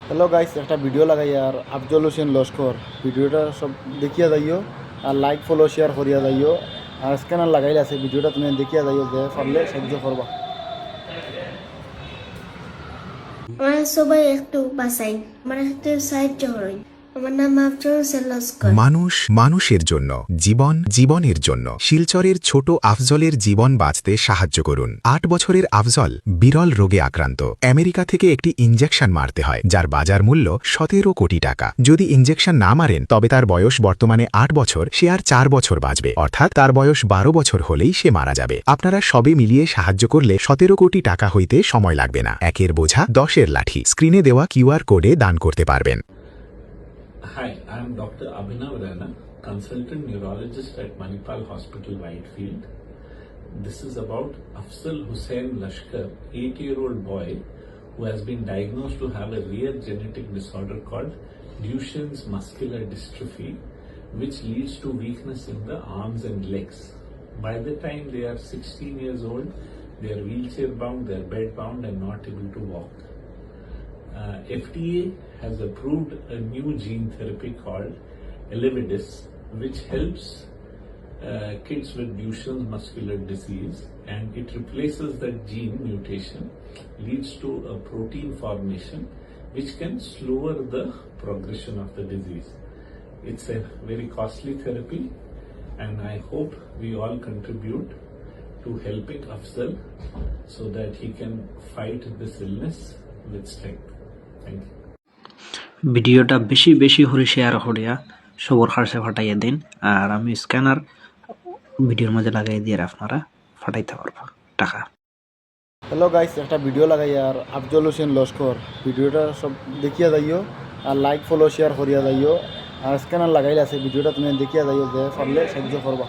Hello guys, একটা video লাগাই আর আফজল হোসেন লস্কর ভিডিওটা সব দেখিয়া যাইও আর লাইক ফলো শেয়ার করিয়া যাইও আর স্ক্যানার লাগাইলে আছে ভিডিওটা তুমি দেখিয়া যাইও যে পারলে সাহায্য করবা। আমরা সবাই একটু বাসাই মানে একটু সাহায্য করুন। আমার নাম আফজল হোসেন লস্কর। মানুষ মানুষের জন্য, জীবন জীবনের জন্য। শিলচরের ছোট আফজলের জীবন বাঁচতে সাহায্য করুন। ৮ বছরের আফজল বিরল রোগে আক্রান্ত। আমেরিকা থেকে একটি ইনজেকশন মারতে হয়, যার বাজার মূল্য ১৭ কোটি টাকা। যদি ইনজেকশন না মারেন তবে তার বয়স বর্তমানে ৮ বছর, সে আর ৪ বছর বাঁচবে, অর্থাৎ তার বয়স ১২ বছর হলেই সে মারা যাবে। আপনারা সবে মিলিয়ে সাহায্য করলে ১৭ কোটি টাকা হইতে সময় লাগবে না। একের বোঝা ১০-এর লাঠি। স্ক্রিনে দেওয়া কিউআর কোডে দান করতে পারবেন। Hi, I am Dr. Abhinav Rana, consultant neurologist at Manipal Hospital, Whitefield. This is about Afzal Hussain Lashkar, 8-year-old boy who has been diagnosed to have a rare genetic disorder called Duchenne's muscular dystrophy, which leads to weakness in the arms and legs. By the time they are 16 years old, they are wheelchair bound, they are bed bound and not able to walk. FDA has approved a new gene therapy called Elevidys, which helps kids with Duchenne's muscular disease, and it replaces that gene mutation, leads to a protein formation which can slower the progression of the disease. It's a very costly therapy, and I hope we all contribute to helping Afzal so that he can fight this illness with strength. Thank you. ভিডিওটা বেশি বেশি করে share করিয়া সবর কাছে ফাটাইয়া দিন, আর আমি scanner ভিডিওর মধ্যে লাগাই দিয়ে আপনারা ফাটাইতে পারবো টাকা। হ্যালো গাইস, একটা ভিডিও লাগাই আর আফজল হোসেন লস্কর ভিডিওটা সব দেখিয়া যাইও আর লাইক ফলো শেয়ার করিয়া যাইও আর স্ক্যানার লাগাইলে আছে ভিডিওটা তুমি দেখিয়া যাইও যে পারলে সাহায্য করবা।